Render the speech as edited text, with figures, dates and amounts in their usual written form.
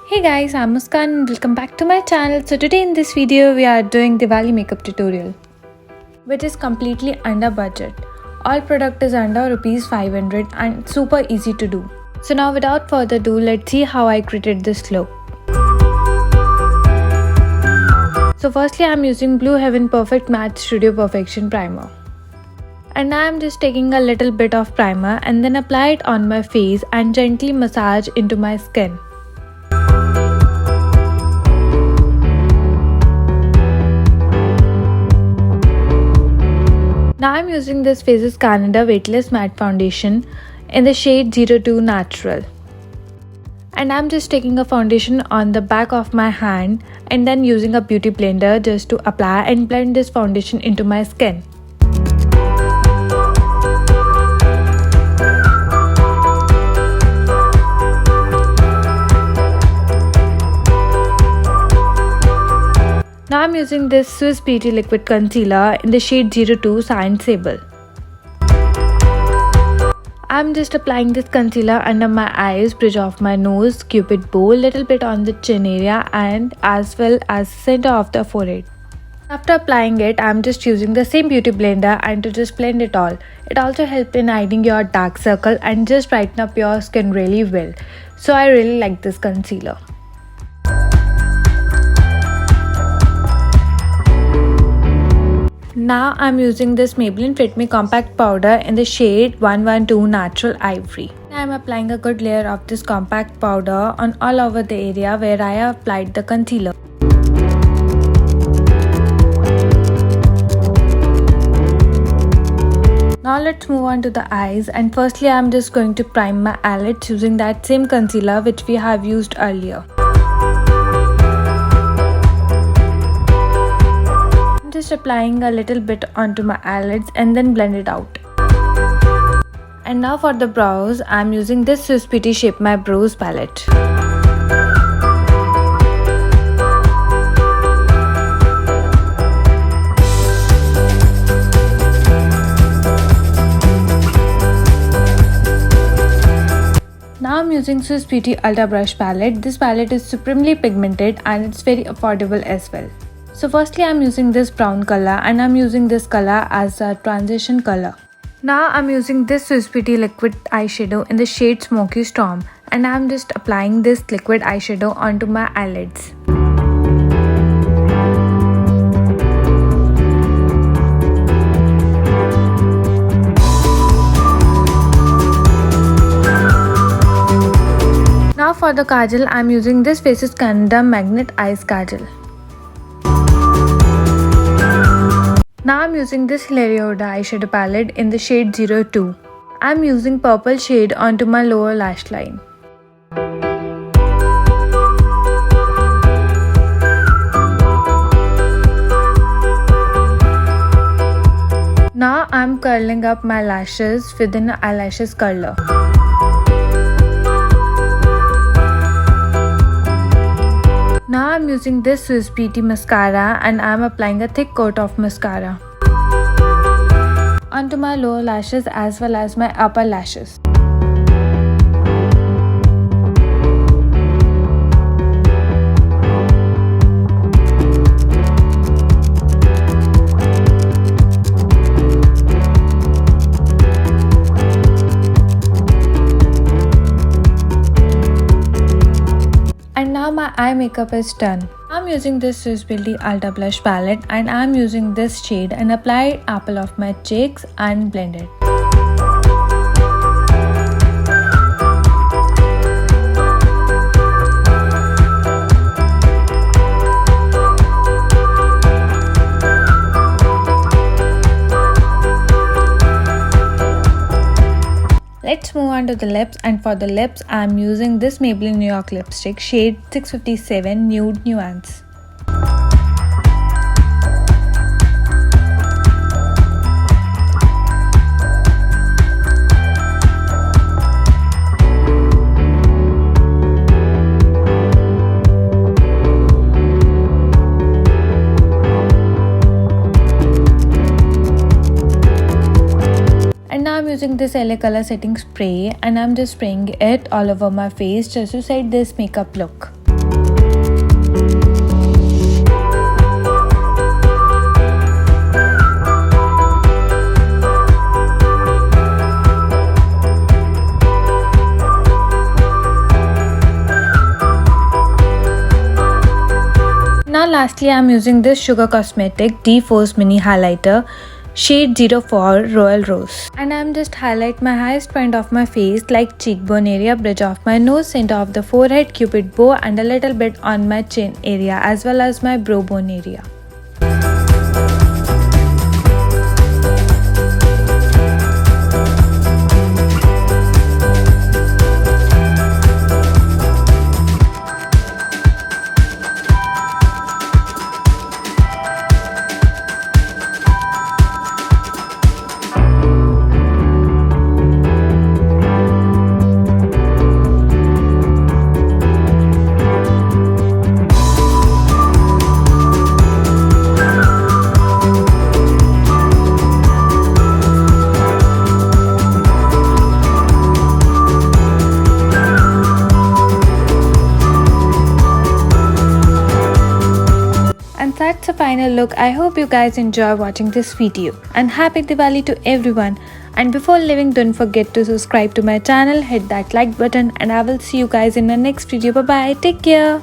Hey guys, I'm Muskan and welcome back to my channel. So today in this video we are doing Diwali makeup tutorial, which is completely under budget. All product is under rupees 500 and super easy to do. So now without further ado, let's see how I created this look. So firstly I'm using Blue Heaven Perfect Matte Studio Perfection Primer. And now I'm just taking a little bit of primer and then apply it on my face and gently massage into my skin. Now I'm using this Faces Canada Weightless Matte Foundation in the shade 02 Natural. And I'm just taking a foundation on the back of my hand and then using a beauty blender just to apply and blend this foundation into my skin. Now I'm using this Swiss Beauty Liquid Concealer in the shade 02 Sable. I'm just applying this concealer under my eyes, bridge of my nose, cupid bow, little bit on the chin area and as well as center of the forehead. After applying it, I'm just using the same beauty blender and to just blend it all. It also helps in hiding your dark circle and just brighten up your skin really well. So I really like this concealer. Now I'm using this Maybelline Fit Me Compact Powder in the shade 112 Natural Ivory. I'm applying a good layer of this compact powder on all over the area where I have applied the concealer. Now let's move on to the eyes, and firstly I'm just going to prime my eyelids using that same concealer which we have used earlier. Just applying a little bit onto my eyelids and then blend it out. And now for the brows, I'm using this Swiss Beauty Shape My Brows palette. Now I'm using Swiss Beauty Ultra Brush palette. This palette is supremely pigmented and it's very affordable as well. So firstly I'm using this brown color and I'm using this color as a transition color. Now I'm using this Swiss Beauty liquid eyeshadow in the shade Smoky Storm and I'm just applying this liquid eyeshadow onto my eyelids. Now for the Kajal, I'm using this Faces Canada Magneteyes Kajal. Now I'm using this Hilary Rhoda eyeshadow palette in the shade 02. I'm using purple shade onto my lower lash line. Now I'm curling up my lashes with an eyelashes curler. Now I'm using this Swiss Beauty mascara and I'm applying a thick coat of mascara onto my lower lashes as well as my upper lashes. And now my eye makeup is done. I'm using this Swiss Beauty Ultra Blush palette and I'm using this shade and apply apple of my cheeks and blend it. Let's move on to the lips, and for the lips I'm using this Maybelline New York lipstick shade 657 Nude Nuance. And now I'm using this LA color setting spray and I'm just spraying it all over my face just to set this makeup look. lastly, I'm using this Sugar Cosmetic D-Force Mini Highlighter shade 04 Royal Rose, and I'm just highlight my highest point of my face like cheekbone area, bridge of my nose, center of the forehead, cupid bow, and a little bit on my chin area as well as my brow bone area. And that's the final look. I hope you guys enjoy watching this video, and happy Diwali to everyone. And before leaving, don't forget to subscribe to my channel, hit that like button, and I will see you guys in the next video. Bye bye, take care.